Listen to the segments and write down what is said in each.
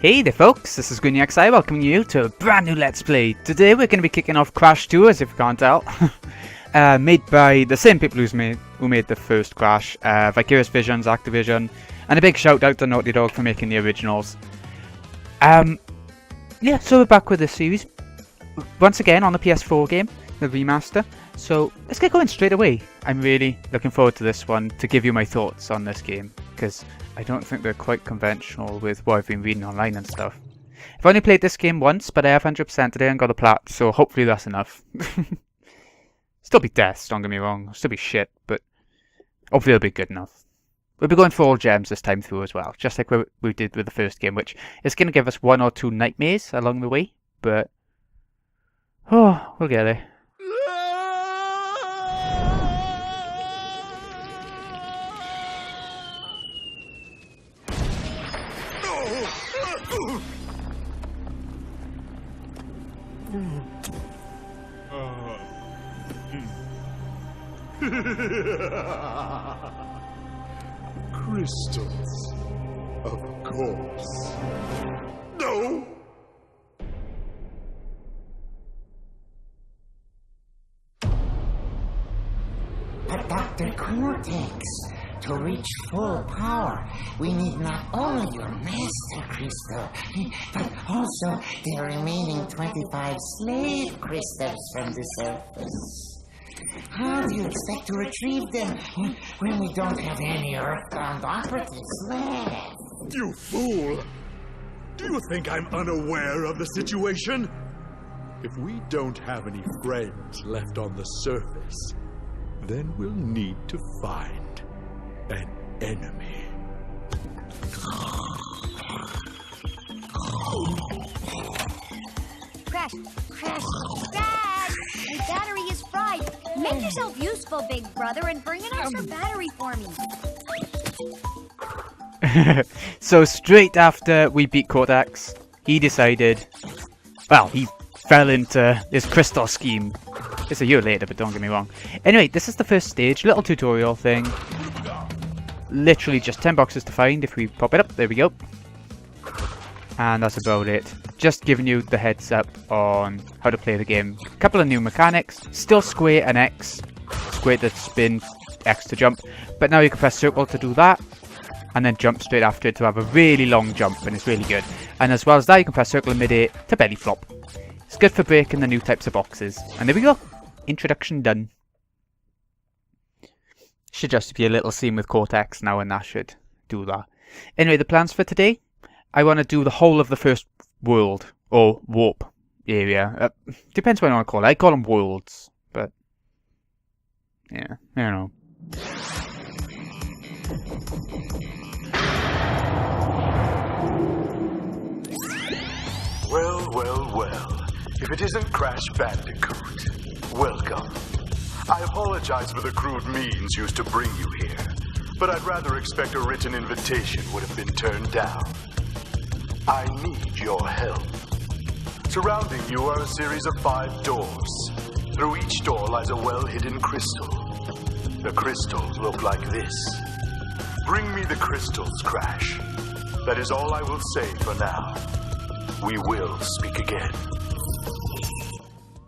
Hey there folks, this is GreenyXI welcoming you to a brand new Let's Play. Today we're going to be kicking off Crash 2, as if you can't tell. Made by the same people who made the first Crash, Vicarious Visions, Activision, and a big shout out to Naughty Dog for making the originals. Yeah, so we're back with this series, once again on the PS4 game, the remaster. So let's get going straight away. I'm really looking forward to this one, to give you my thoughts on this game, because I don't think they're quite conventional with what I've been reading online and stuff. I've only played this game once, but I have 100% today and got a plat, so hopefully that's enough. Still be deaths, don't get me wrong, still be shit, but hopefully it'll be good enough. We'll be going for all gems this time through as well, just like we did with the first game, which is going to give us 1 or 2 nightmares along the way, but oh, we'll get there. Crystals, of course. No! But Dr. Cortex, to reach full power, we need not only your master crystal, but also the remaining 25 slave crystals from the surface. How do you expect to retrieve them when we don't have any Earthbound operatives left? You fool! Do you think I'm unaware of the situation? If we don't have any friends left on the surface, then we'll need to find an enemy. Crash! Crash! Dad! My battery is fried! Make yourself useful, big brother, and bring an extra battery for me! So straight after we beat Cortex, he decided, well, he fell into this crystal scheme. It's a year later, but don't get me wrong. Anyway, this is the first stage, little tutorial thing. Literally just 10 boxes to find if we pop it up. There we go. And that's about it. Just giving you the heads up on how to play the game. A couple of new mechanics. Still square and X. Square to spin, X to jump. But now you can press circle to do that. And then jump straight after it to have a really long jump. And it's really good. And as well as that, you can press circle in mid-air to belly flop. It's good for breaking the new types of boxes. And there we go. Introduction done. Should just be a little scene with Cortex now, and that should do that. Anyway, the plans for today. I want to do the whole of the first world, or warp area. Depends what I want to call it. I call them worlds, but yeah, I don't know. Well, well, well. If it isn't Crash Bandicoot, welcome. I apologize for the crude means used to bring you here, but I'd rather expect a written invitation would have been turned down. I need your help. Surrounding you are a series of 5 doors. Through each door lies a well-hidden crystal. The crystals look like this. Bring me the crystals, Crash. That is all I will say for now. We will speak again.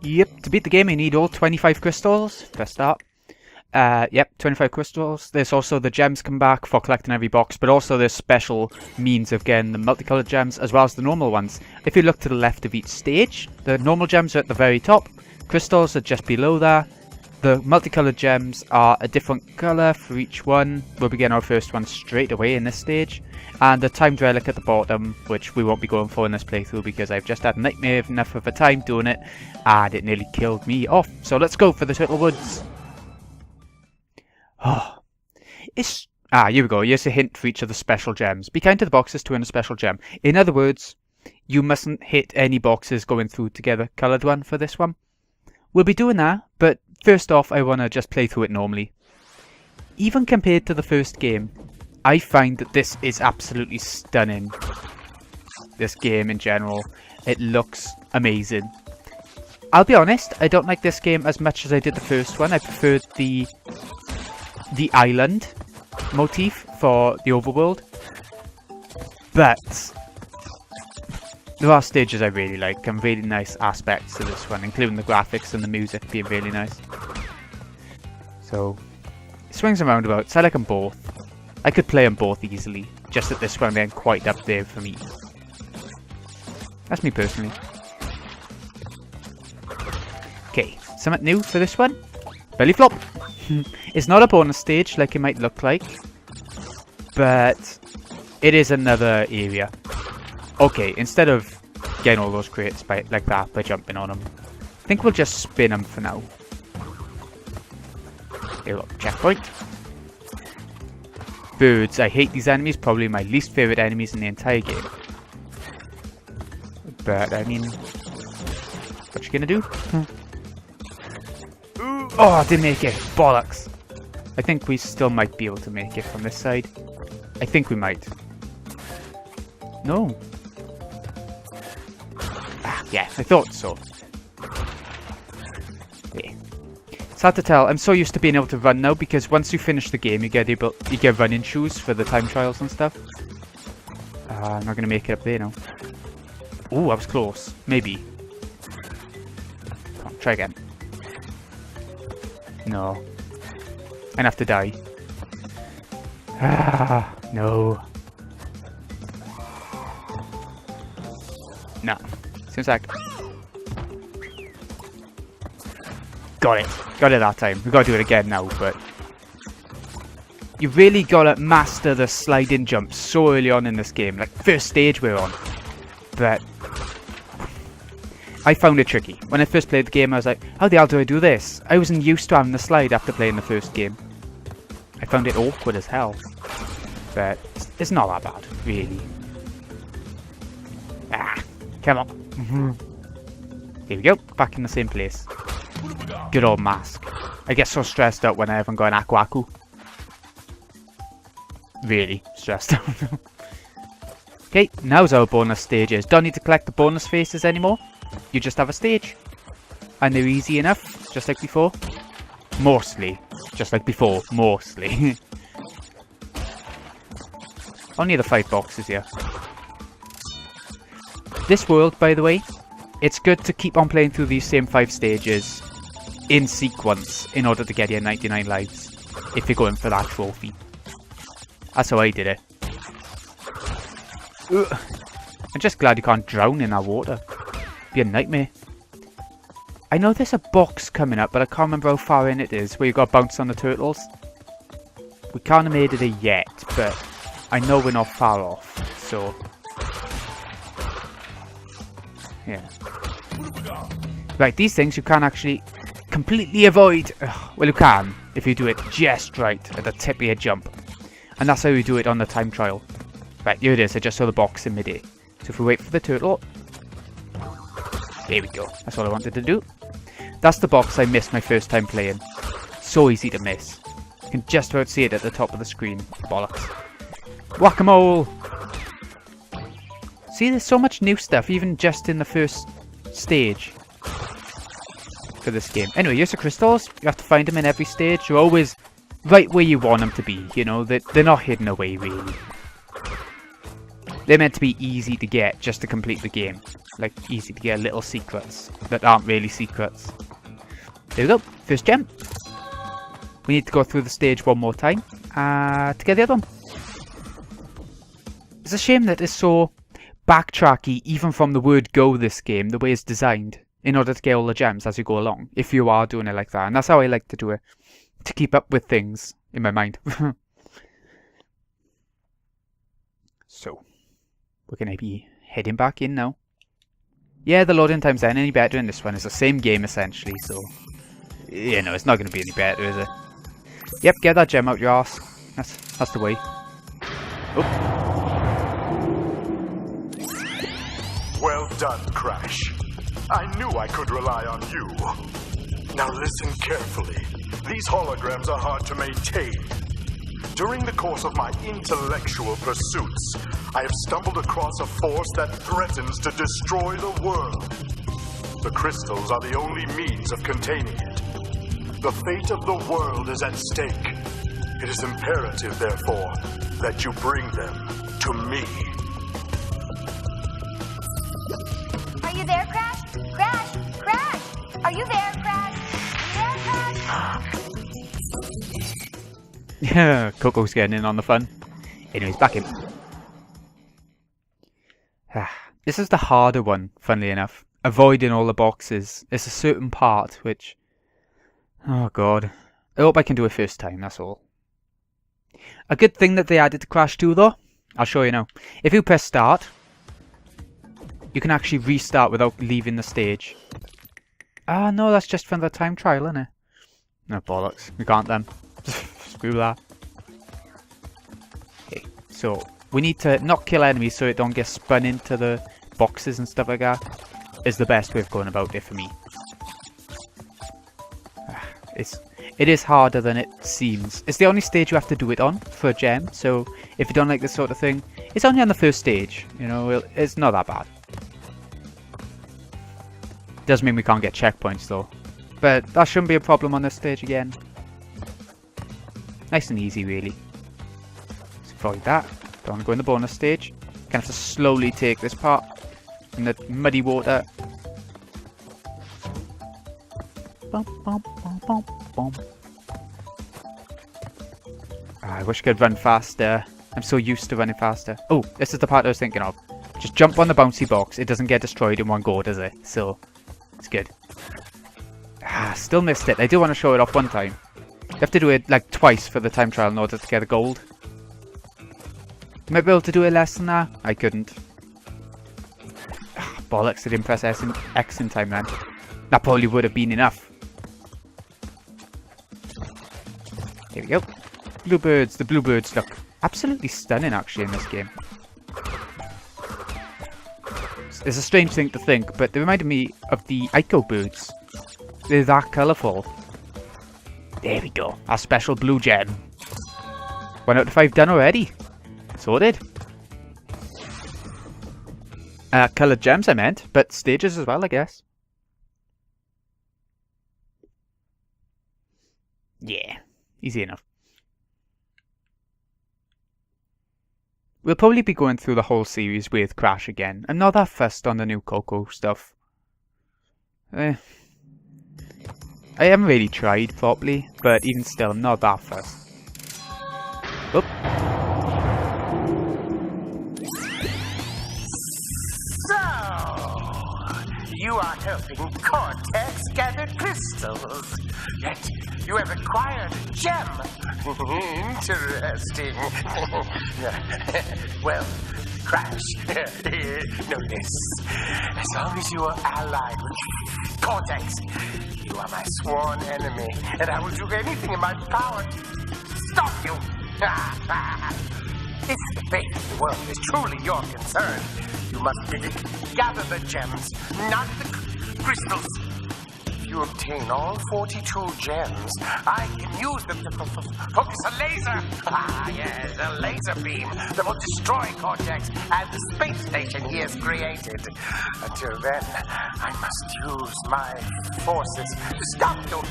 Yep, to beat the game you need all 25 crystals. Press start. Yep, 25 crystals. There's also the gems come back for collecting every box, but also there's special means of getting the multicolored gems as well as the normal ones. If you look to the left of each stage, the normal gems are at the very top, crystals are just below there. The multicolored gems are a different colour for each one. We'll begin our first one straight away in this stage. And the timed relic at the bottom, which we won't be going for in this playthrough because I've just had nightmare enough of a time doing it, and it nearly killed me off. So let's go for the Turtle Woods. Oh, here we go. Here's a hint for each of the special gems. Be kind to the boxes to earn a special gem. In other words, you mustn't hit any boxes going through together. Coloured one for this one. We'll be doing that, but first off, I want to just play through it normally. Even compared to the first game, I find that this is absolutely stunning. This game in general. It looks amazing. I'll be honest, I don't like this game as much as I did the first one. I preferred the island motif for the overworld. But there are stages I really like, and really nice aspects to this one, including the graphics and the music being really nice. So, swings and roundabouts, I like them both. I could play them both easily, just that this one ain't quite up there for me. That's me personally. Okay, something new for this one. Belly flop! It's not a bonus stage like it might look like, but it is another area. Okay, instead of getting all those crates like that by jumping on them, I think we'll just spin them for now. Here, look, checkpoint. Birds, I hate these enemies, probably my least favourite enemies in the entire game. But, I mean, what you gonna do? Oh, I didn't make it. Bollocks. I think we still might be able to make it from this side. I think we might. No. Ah, yeah, I thought so. Yeah. It's hard to tell. I'm so used to being able to run now because once you finish the game, you get running shoes for the time trials and stuff. I'm not gonna make it up there now. Ooh, I was close. Maybe. Come on, try again. No. I'd have to die. Ah, no. No. Seems like... Got it. Got it that time. We've got to do it again now, but... You really got to master the sliding jumps so early on in this game. Like, first stage we're on. But... I found it tricky. When I first played the game, I was like, how the hell do I do this? I wasn't used to having the slide after playing the first game. I found it awkward as hell. But it's not that bad, really. Ah, come on. Here we go, back in the same place. Good old mask. I get so stressed out when I haven't got an Aku Aku. Really stressed out. Okay, now's our bonus stages. Don't need to collect the bonus faces anymore. You just have a stage. And they're easy enough, just like before. Mostly. Just like before, mostly. Only the 5 boxes here. This world, by the way, it's good to keep on playing through these same 5 stages in sequence in order to get your 99 lives if you're going for that trophy. That's how I did it. Ugh. I'm just glad you can't drown in that water. Be a nightmare. I know there's a box coming up, but I can't remember how far in it is, where you got to bounce on the turtles. We can't have made it yet, but I know we're not far off, so... Yeah. Right, these things you can't actually completely avoid. Ugh, well, you can, if you do it just right at the tip of your jump. And that's how you do it on the time trial. Right, here it is, I just saw the box in midair. So if we wait for the turtle... There we go, that's all I wanted to do. That's the box I missed my first time playing. So easy to miss. You can just about see it at the top of the screen. Bollocks. Whack-a-mole! See, there's so much new stuff, even just in the first stage for this game. Anyway, here's the crystals. You have to find them in every stage. You're always right where you want them to be, you know. They're not hidden away, really. They're meant to be easy to get just to complete the game. Like, easy to get little secrets that aren't really secrets. There we go. First gem. We need to go through the stage one more time to get the other one. It's a shame that it's so backtracky even from the word go, this game, the way it's designed, in order to get all the gems as you go along, if you are doing it like that. And that's how I like to do it, to keep up with things in my mind. So, we're going to be heading back in now. Yeah, the loading times aren't any better in this one. It's the same game essentially, so... You know, it's not going to be any better, is it? Yep, get that gem out your arse. That's the way. Oh. Well done, Crash. I knew I could rely on you. Now listen carefully. These holograms are hard to maintain. During the course of my intellectual pursuits, I have stumbled across a force that threatens to destroy the world. The crystals are the only means of containing it. The fate of the world is at stake. It is imperative, therefore, that you bring them to me. Yeah, Coco's getting in on the fun. Anyways, back in. This is the harder one, funnily enough. Avoiding all the boxes. It's a certain part which... Oh god. I hope I can do it first time, that's all. A good thing that they added to Crash 2 though, I'll show you now. If you press start, you can actually restart without leaving the stage. Ah no, that's just from the time trial, isn't it? No bollocks, we can't then. Screw that. Okay, so we need to not kill enemies so it don't get spun into the boxes and stuff like that. Is the best way of going about it for me. It is harder than it seems. It's the only stage you have to do it on for a gem, so if you don't like this sort of thing, it's only on the first stage, you know, it's not that bad. Does mean we can't get checkpoints though, but that shouldn't be a problem on this stage again. Nice and easy really. Let's avoid that. Don't want to go in the bonus stage. Gonna have to slowly take this part in the muddy water. Bum, bum, bum, bum, bum. I wish I could run faster. I'm so used to running faster. Oh, this is the part I was thinking of. Just jump on the bouncy box. It doesn't get destroyed in one go, does it? So, it's good. Still missed it. I do want to show it off one time. You have to do it like twice for the time trial in order to get the gold. Might be able to do it less than that. I couldn't. Bollocks, I didn't press X in time then. That probably would have been enough. Here we go. Bluebirds. The bluebirds look absolutely stunning actually in this game. It's a strange thing to think, but they reminded me of the Ico birds. They're that colourful. There we go. Our special blue gem. 1 out of 5 done already. Sorted. Coloured gems I meant, but stages as well I guess. Yeah. Easy enough. We'll probably be going through the whole series with Crash again. I'm not that fussed on the new Coco stuff. I haven't really tried properly, but even still, I'm not that fussed. Oop. So, you are helping Cortex gather crystals. Yet, you have acquired a gem. Interesting. Well, Crash, know this. As long as you are allied with Cortex, you are my sworn enemy, and I will do anything in my power to stop you. If the fate of the world is truly your concern, you must gather the gems, not the crystals. If you obtain all 42 gems, I can use them to focus a laser. Yes, a laser beam that will destroy Cortex and the space station he has created. Until then, I must use my forces to stop you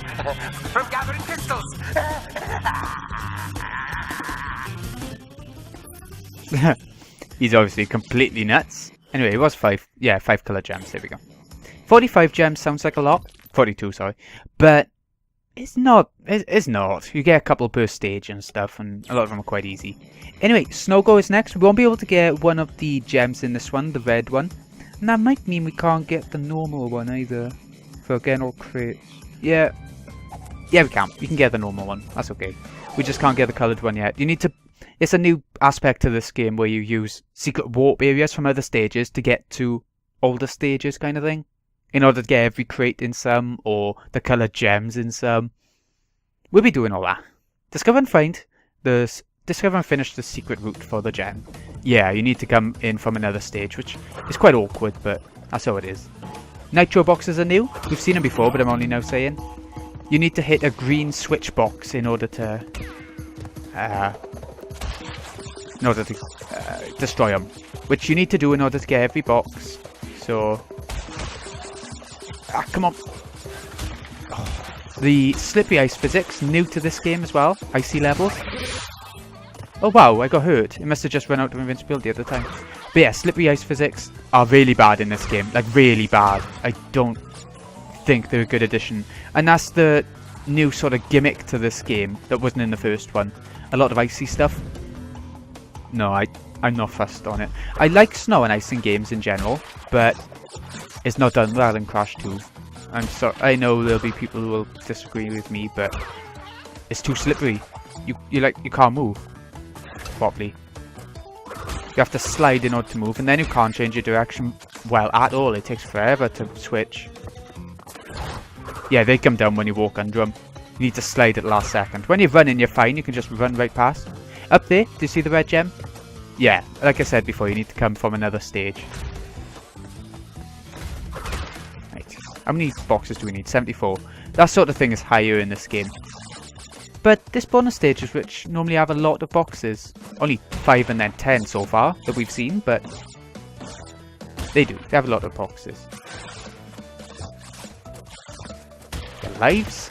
from gathering crystals. He's obviously completely nuts. Anyway, it was 5 colour gems. There we go. 45 gems sounds like a lot. 42, sorry. But it's not. It's not. You get a couple per stage and stuff, and a lot of them are quite easy. Anyway, Snowgo is next. We won't be able to get one of the gems in this one, the red one. And that might mean we can't get the normal one either. For getting all crates. Yeah, we can. We can get the normal one. That's okay. We just can't get the coloured one yet. You need to... It's a new aspect to this game where you use secret warp areas from other stages to get to older stages kind of thing. In order to get every crate in some, or the coloured gems in some. We'll be doing all that. Discover and finish the secret route for the gem. Yeah, you need to come in from another stage, which is quite awkward, but that's how it is. Nitro boxes are new. We've seen them before, but I'm only now saying. You need to hit a green switch box in order to destroy them, which you need to do in order to get every box. So, come on. Oh. The slippery ice physics, new to this game as well. Icy levels. Oh wow, I got hurt. It must have just run out of invincibility at the time. But yeah, slippery ice physics are really bad in this game. Like, really bad. I don't think they're a good addition. And that's the new sort of gimmick to this game that wasn't in the first one. A lot of icy stuff. No, I'm not fussed on it. I like snow and ice in games in general, but it's not done well in Crash 2. I'm sorry. I know there'll be people who will disagree with me, but it's too slippery. You can't move properly. You have to slide in order to move, and then you can't change your direction well at all. It takes forever to switch. Yeah, they come down when you walk under them. You need to slide at the last second. When you're running, you're fine. You can just run right past. Up there, do you see the red gem? Yeah, like I said before, you need to come from another stage. Right. How many boxes do we need? 74. That sort of thing is higher in this game. But this bonus stages, which normally have a lot of boxes, only 5 and then 10 so far that we've seen, but they do. They have a lot of boxes. The lives.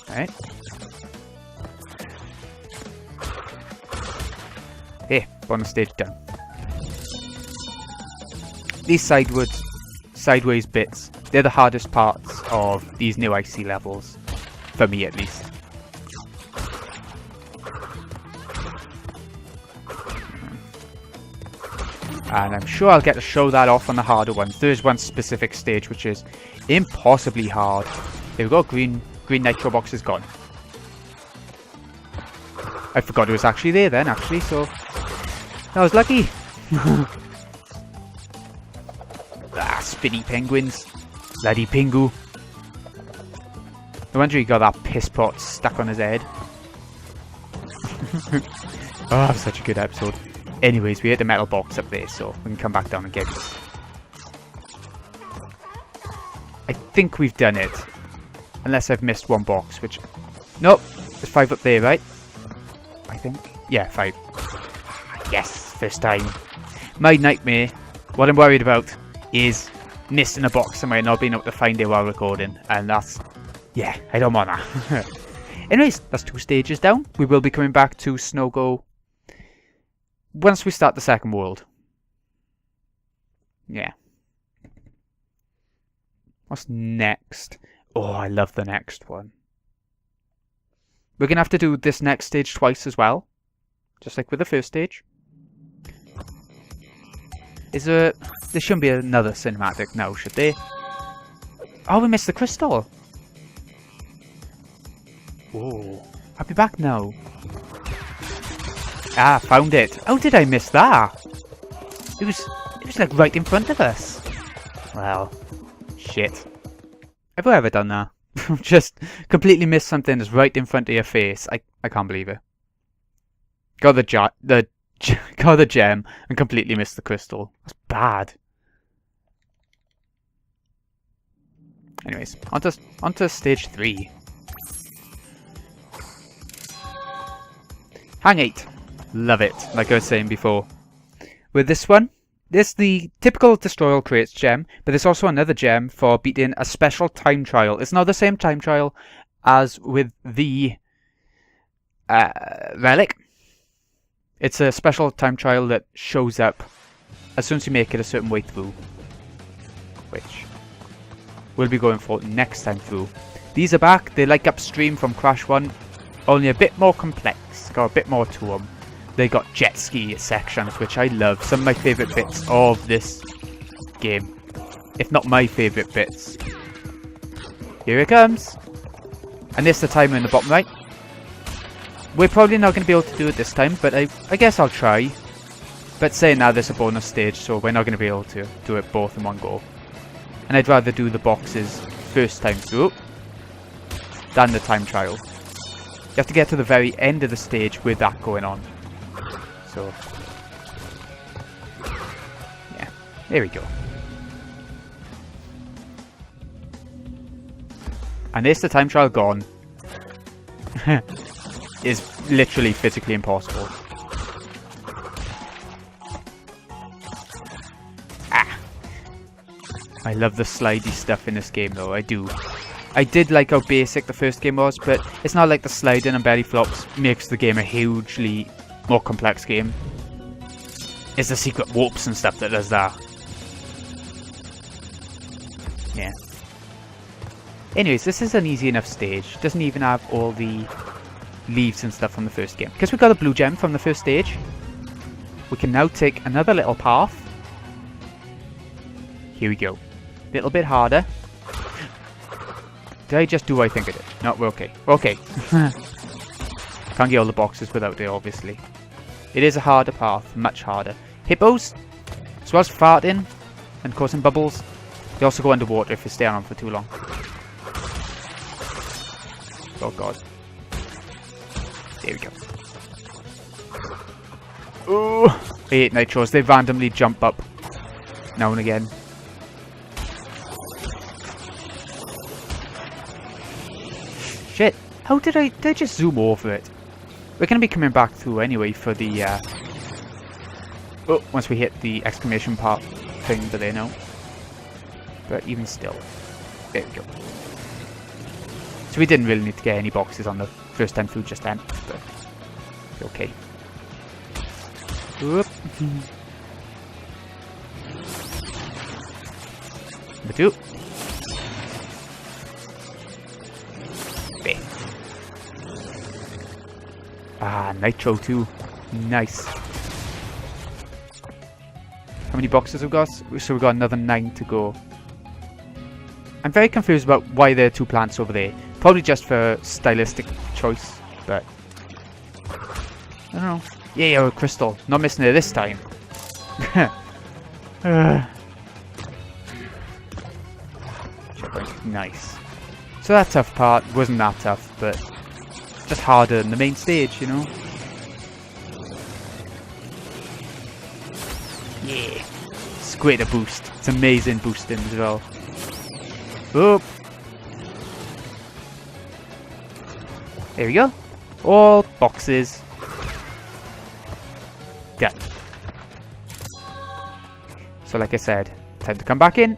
Right. Here, bonus stage done. These sideways bits, they're the hardest parts of these new icy levels. For me, at least. And I'm sure I'll get to show that off on the harder ones. There's one specific stage which is impossibly hard. There we go, green nitro box is gone. I forgot it was actually there then, actually, so I was lucky. Spinny penguins. Bloody Pingu. No wonder he got that piss pot stuck on his head. Oh, such a good episode. Anyways, we hit the metal box up there, so we can come back down and get it. I think we've done it. Unless I've missed one box, which... Nope, there's 5 up there, right? I think. Yeah, 5. Yes, first time. My nightmare, what I'm worried about, is missing a box somewhere and not being able to find it while recording. And that's... Yeah, I don't want that. Anyways, that's 2 stages down. We will be coming back to Snowgo once we start the second world. Yeah. What's next? Oh, I love the next one. We're going to have to do this next stage twice as well. Just like with the first stage. There shouldn't be another cinematic now, should there? Oh, we missed the crystal. Oh, I'll be back now. Ah, found it. How did I miss that? It was like right in front of us. Well, shit. Have I ever done that? Just completely missed something that's right in front of your face. I can't believe it. Got the gem and completely missed the crystal. That's bad. Anyways, onto stage 3. Hang 8. Love it, like I was saying before. With this one, there's the typical Destroy All Crates gem, but there's also another gem for beating a special time trial. It's not the same time trial as with the relic. It's a special time trial that shows up as soon as you make it a certain way through, which we'll be going for next time through. These are back. They're like upstream from Crash 1, only a bit more complex. Got a bit more to them. They got jet ski sections, which I love. Some of my favourite bits of this game, if not my favourite bits. Here it comes. And there's the timer in the bottom right. We're probably not going to be able to do it this time, but I guess I'll try. But saying that, there's a bonus stage, so we're not going to be able to do it both in one go. And I'd rather do the boxes first time through than the time trial. You have to get to the very end of the stage with that going on. So, yeah, there we go. And there's the time trial gone. It's literally physically impossible. Ah! I love the slidey stuff in this game though, I do. I did like how basic the first game was, but it's not like the sliding and belly flops makes the game a hugely more complex game. It's the secret warps and stuff that does that. Yeah. Anyways, this is an easy enough stage. Doesn't even have all the leaves and stuff from the first game. Because we got a blue gem from the first stage, we can now take another little path. Here we go. Little bit harder. Did I just do what I think I did? No, we're okay. We're okay. Can't get all the boxes without it, obviously. It is a harder path, much harder. Hippos, as well as farting and causing bubbles, they also go underwater if you stay on them for too long. Oh god. There we go. Ooh! I hate nitros, they randomly jump up now and again. Shit! How did I just zoom over it? We're gonna be coming back through anyway for the once we hit the exclamation part thing that they know. But even still. There we go. So we didn't really need to get any boxes on the first time through just then, but okay. Oop. Number 2. Bang. Ah, Nitro 2. Nice. How many boxes have we got? So we've got another 9 to go. I'm very confused about why there are 2 plants over there. Probably just for stylistic choice, but I don't know. Yeah, a crystal. Not missing it this time. Nice. So that tough part wasn't that tough, but just harder than the main stage, you know? Yeah. It's great to boost. It's amazing boosting as well. Oop. There we go. All boxes. Done. So like I said, time to come back in.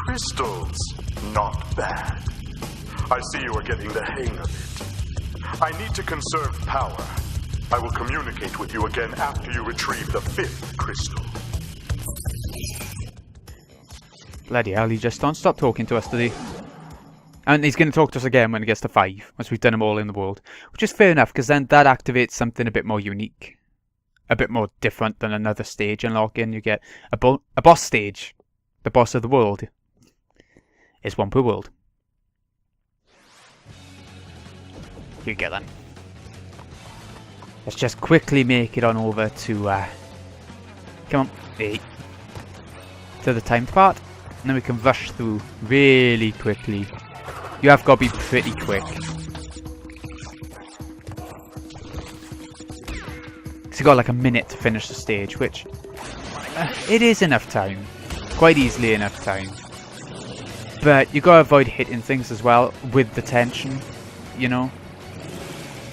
Crystals. Not bad. I see you are getting the hang of it. I need to conserve power. I will communicate with you again after you retrieve the 5th crystal. Bloody hell, he just don't stop talking to us today. And he's going to talk to us again when he gets to 5, once we've done them all in the world. Which is fair enough, because then that activates something a bit more unique. A bit more different than another stage unlocking. You get a boss stage. The boss of the world. Is 1 per world. Here you go then. Let's just quickly make it on over to come on, 8. To the timed part. And then we can rush through really quickly. You have got to be pretty quick. Because you got like a minute to finish the stage, which it is enough time. Quite easily enough time. But you gotta avoid hitting things as well with the tension, you know.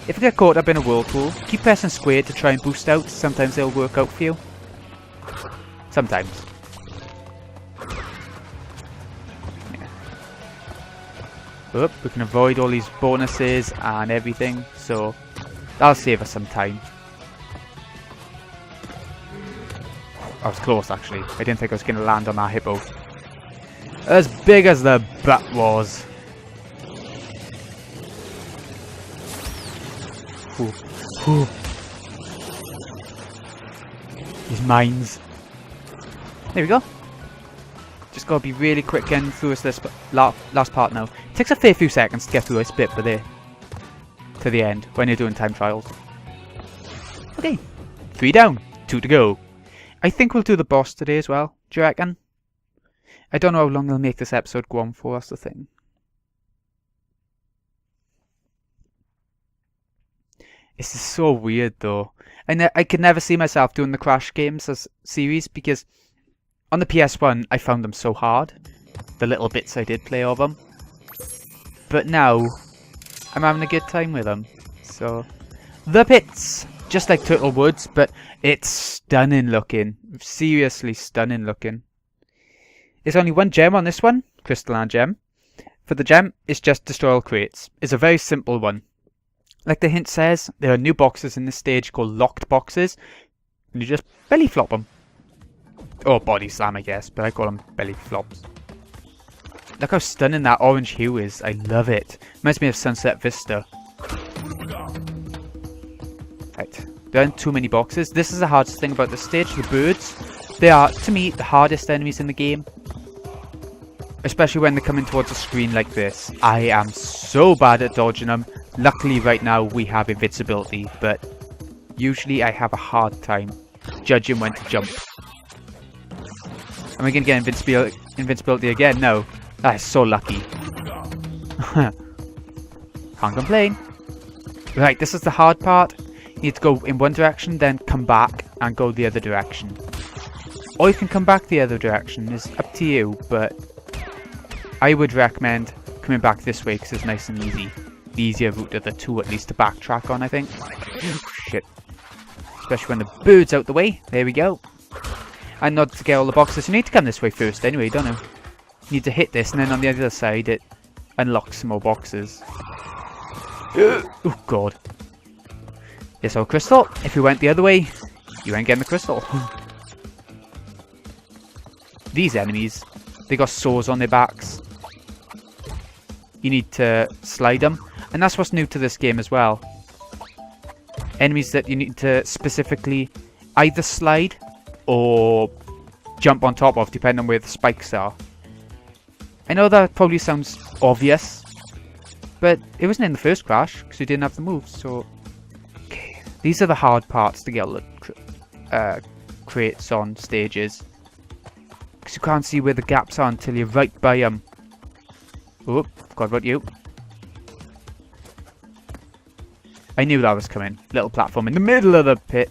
If you get caught up in a whirlpool, keep pressing square to try and boost out. Sometimes it'll work out for you. Sometimes. Yeah. Oop, we can avoid all these bonuses and everything, so that'll save us some time. I was close actually. I didn't think I was going to land on that hippo. As big as the butt was. Ooh. Ooh. These mines. There we go. Just gotta be really quick getting through this last part now. It takes a fair few seconds to get through this bit, but there. To the end, when you're doing time trials. Okay. 3 down, 2 to go. I think we'll do the boss today as well. Do you reckon? I don't know how long they'll make this episode go on for, that's the thing. This is so weird though. I could never see myself doing the Crash games as series because on the PS1 I found them so hard. The little bits I did play of them. But now I'm having a good time with them. So, the pits! Just like Turtle Woods, but it's stunning looking. Seriously stunning looking. There's only 1 gem on this one. Crystalline gem. For the gem, it's just destroy all crates. It's a very simple one. Like the hint says, there are new boxes in this stage called locked boxes, and you just belly flop them. Or body slam, I guess, but I call them belly flops. Look how stunning that orange hue is. I love it. Reminds me of Sunset Vista. Right, there aren't too many boxes. This is the hardest thing about this stage, the birds. They are, to me, the hardest enemies in the game. Especially when they're coming towards a screen like this. I am so bad at dodging them. Luckily right now we have invincibility, but usually I have a hard time judging when to jump. Am I going to get invincibility again? No. That is so lucky. Can't complain. Right, this is the hard part. You need to go in one direction, then come back and go the other direction. Or you can come back the other direction. It's up to you, but I would recommend coming back this way because it's nice and easy. The easier route of the two, at least, to backtrack on, I think. Shit. Especially when the bird's out the way. There we go. And not to get all the boxes, you need to come this way first anyway, don't you? You need to hit this, and then on the other side it unlocks some more boxes. Oh god. Yes, our crystal. If you went the other way, you ain't getting the crystal. These enemies, they got sores on their backs. You need to slide them, and that's what's new to this game as well. Enemies that you need to specifically either slide or jump on top of, depending on where the spikes are. I know that probably sounds obvious, but it wasn't in the first Crash because you didn't have the moves. So, okay, these are the hard parts to get all the crates on stages, because you can't see where the gaps are until you're right by them. Oh, forgot about you. I knew that was coming. Little platform in the middle of the pit.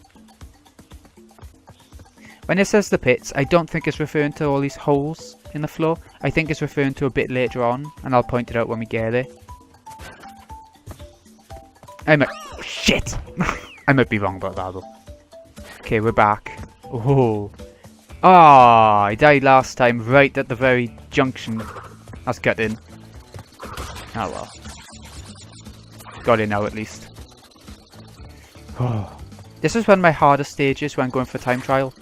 When it says the pits, I don't think it's referring to all these holes in the floor. I think it's referring to a bit later on, and I'll point it out when we get there. Shit! I might be wrong about that though. Okay, we're back. Oh. Ah, I died last time right at the very junction. That's gutting. Oh well. Got it now at least. Oh. This is one of my hardest stages when going for time trial.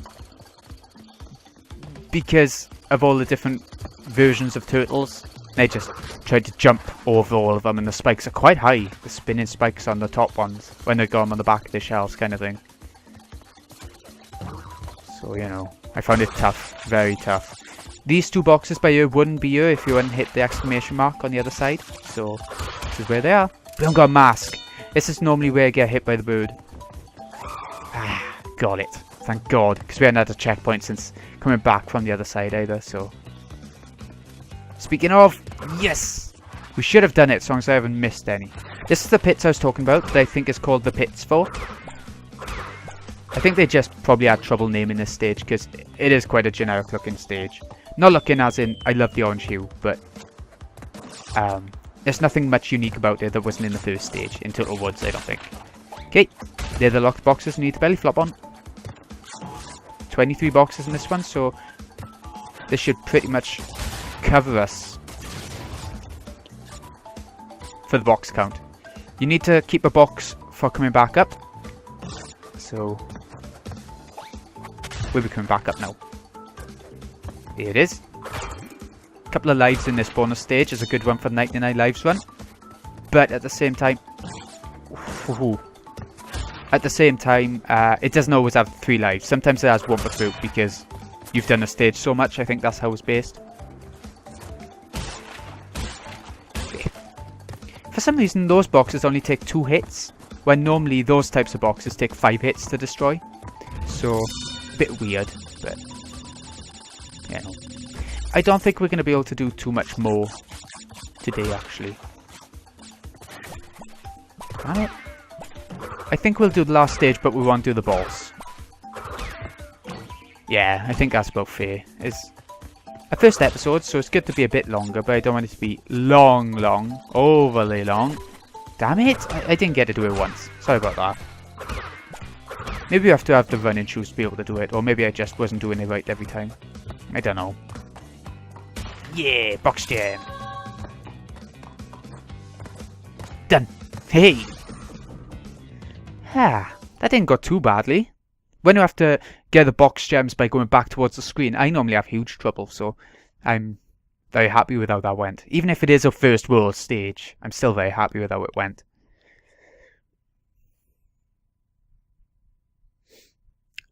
Because of all the different versions of turtles. They just tried to jump over all of them, and the spikes are quite high. The spinning spikes on the top ones when they go on the back of the shells kind of thing. So, you know, I found it tough. Very tough. These two boxes by here wouldn't be here if you hadn't hit the exclamation mark on the other side. So, this is where they are. We don't got a mask. This is normally where I get hit by the bird. Ah, got it. Thank God. Because we hadn't had a checkpoint since coming back from the other side either, so. Speaking of, yes! We should have done it as long as I haven't missed any. This is the pits I was talking about that I think is called the pits for. I think they just probably had trouble naming this stage because it is quite a generic looking stage. Not looking as in I love the orange hue, but there's nothing much unique about it that wasn't in the first stage in Turtle Woods, I don't think. Okay, they're the locked boxes you need to belly flop on. 23 boxes in this one, so this should pretty much cover us for the box count. You need to keep a box for coming back up, so we'll be coming back up now. Here it is. A couple of lives in this bonus stage is a good one for the 99 lives run, but at the same time, it doesn't always have 3 lives. Sometimes it has 1 per through because you've done a stage so much. I think that's how it's based. Okay. For some reason, those boxes only take 2 hits, when normally those types of boxes take 5 hits to destroy. So, a bit weird, but yeah. I don't think we're going to be able to do too much more today, actually. Damn it. I think we'll do the last stage, but we won't do the boss. Yeah, I think that's about fair. It's a first episode, so it's good to be a bit longer, but I don't want it to be long, overly long. Damn it! I didn't get to do it once. Sorry about that. Maybe you have to have the running shoes to be able to do it, or maybe I just wasn't doing it right every time. I don't know. Yeah, box jam. Done. Hey! Ah, that didn't go too badly. When you have to get the box gems by going back towards the screen, I normally have huge trouble, so I'm very happy with how that went. Even if it is a first world stage, I'm still very happy with how it went.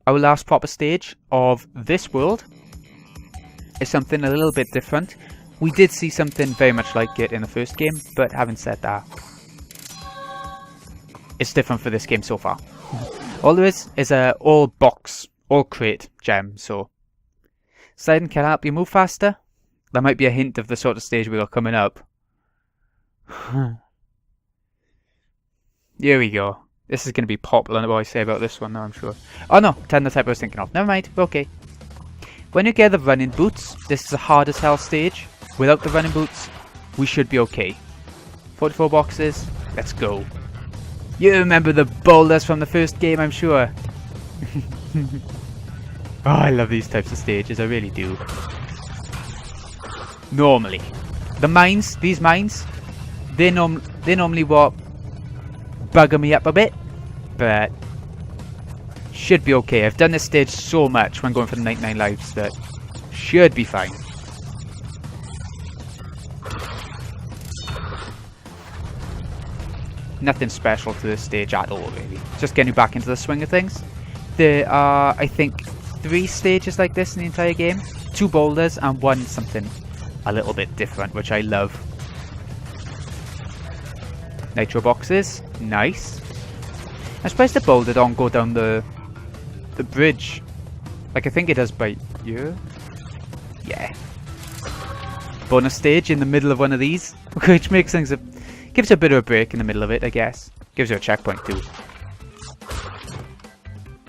Our last proper stage of this world is something a little bit different. We did see something very much like it in the first game, but having said that, it's different for this game so far. All there is a all box, all crate gem, so sliding can help you move faster. That might be a hint of the sort of stage we got coming up. Here we go. This is going to be popular, what I say about this one now, I'm sure. Oh no, 10 the type I was thinking of. Never mind, we're okay. When you get the running boots, this is a hard as hell stage. Without the running boots, we should be okay. 44 boxes, let's go. You remember the boulders from the first game, I'm sure. Oh, I love these types of stages, I really do. Normally. The mines, these mines, they're normally what bugger me up a bit, but should be okay. I've done this stage so much when going for the 99 lives that should be fine. Nothing special to this stage at all, really. Just getting you back into the swing of things. There are, I think, 3 stages like this in the entire game. 2 boulders and 1 something a little bit different, which I love. Nitro boxes, nice. I'm surprised the boulder don't go down the bridge. Like I think it does by here. Yeah. Bonus stage in the middle of one of these, which makes things gives you a bit of a break in the middle of it, I guess. Gives you a checkpoint too.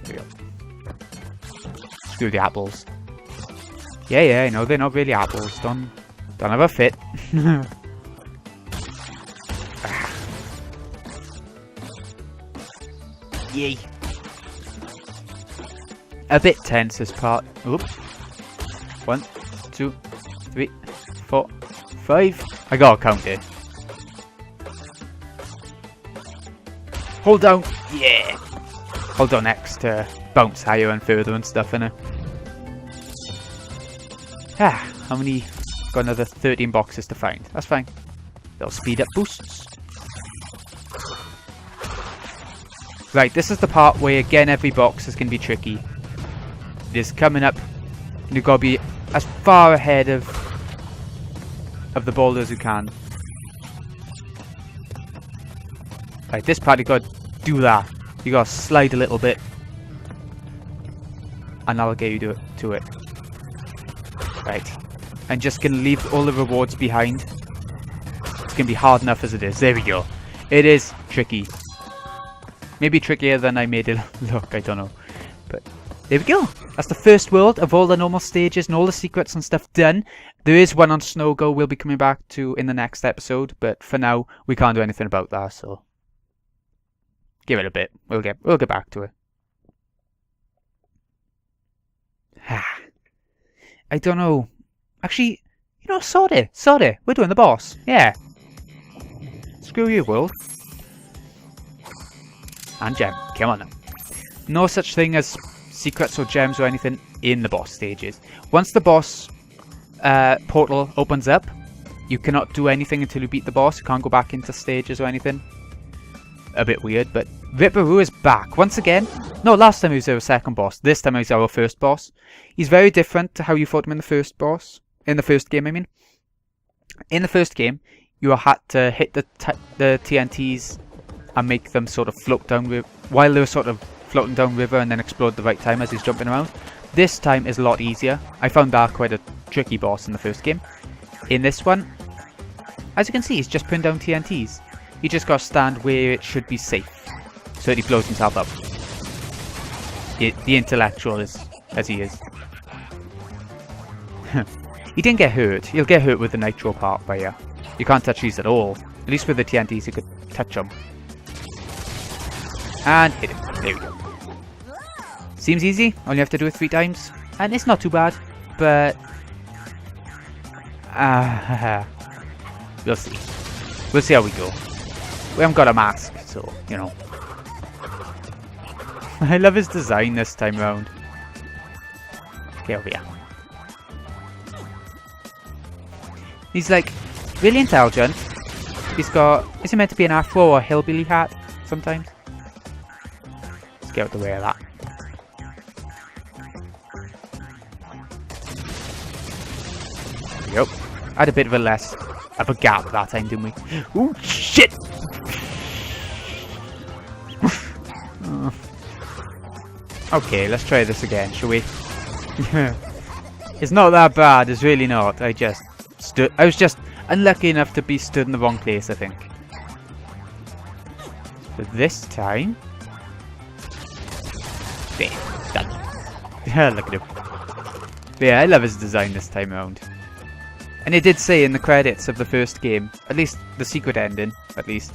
There we go. Screw the apples. Yeah, I know they're not really apples. Don't have a fit. Yay. A bit tense this part. Oop. 1, 2, 3, 4, 5. I gotta count it. Hold down. Yeah. Hold on X to bounce higher and further and stuff, innit? Ah, how many? Got another 13 boxes to find. That's fine. Little speed up boosts. Right, this is the part where again every box is going to be tricky. It is coming up. You've got to be as far ahead of the boulders as you can. Right, this part you got to do that. You got to slide a little bit, and that'll get you to it. Right, I'm just going to leave all the rewards behind. It's going to be hard enough as it is. There we go. It is tricky. Maybe trickier than I made it look, I don't know. But there we go. That's the first world of all the normal stages and all the secrets and stuff done. There is one on Snow Go we'll be coming back to in the next episode, but for now we can't do anything about that, so give it a bit. We'll get back to it. I don't know. Actually, you know, sorry. We're doing the boss. Yeah. Screw you, world. And gem. Come on now. No such thing as secrets or gems or anything in the boss stages. Once the boss portal opens up, you cannot do anything until you beat the boss. You can't go back into stages or anything. A bit weird, but Ripperoo is back once again. No, last time he was our second boss. This time he's our first boss. He's very different to how you fought him in the first boss. In the first game, I mean. In the first game, you had to hit the TNTs and make them sort of float down while they were sort of floating down river and then explode at the right time as he's jumping around. This time is a lot easier. I found that quite a tricky boss in the first game. In this one, as you can see, he's just putting down TNTs. You just gotta stand where it should be safe so that he blows himself up. The intellectual is as he is. He didn't get hurt. He'll get hurt with the nitro part, but yeah, you can't touch these at all. At least with the TNTs you could touch them. And hit him. There we go. Seems easy. Only have to do it 3 times. And it's not too bad. But we'll see. We'll see how we go. We haven't got a mask, so, you know. I love his design this time round. Okay, over here. He's like really intelligent. He's got, is he meant to be an afro or a hillbilly hat sometimes? Let's get out the way of that. There we go. Had a bit of a less of a gap that time, didn't we? Ooh, shit! Okay, let's try this again, shall we? It's not that bad, it's really not. I was just unlucky enough to be stood in the wrong place, I think. But this time... There, done. Look at him. Yeah, I love his design this time around. And it did say in the credits of the first game, at least the secret ending, at least,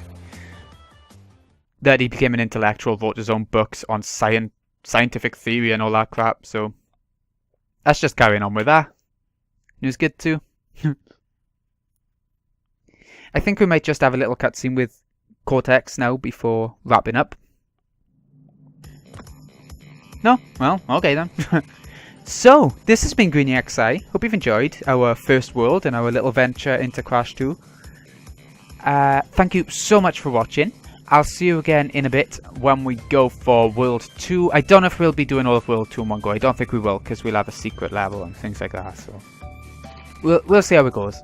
that he became an intellectual, wrote his own books on scientific theory and all that crap, so that's just carrying on with that. It was good too. I think we might just have a little cutscene with Cortex now before wrapping up. No? Well, okay then. So, this has been Greeny XI. Hope you've enjoyed our first world and our little venture into Crash 2. Thank you so much for watching. I'll see you again in a bit when we go for World 2. I don't know if we'll be doing all of World 2 in one go. I don't think we will, because we'll have a secret level and things like that. So we'll see how it goes.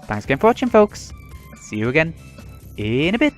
Thanks again for watching, folks. See you again in a bit.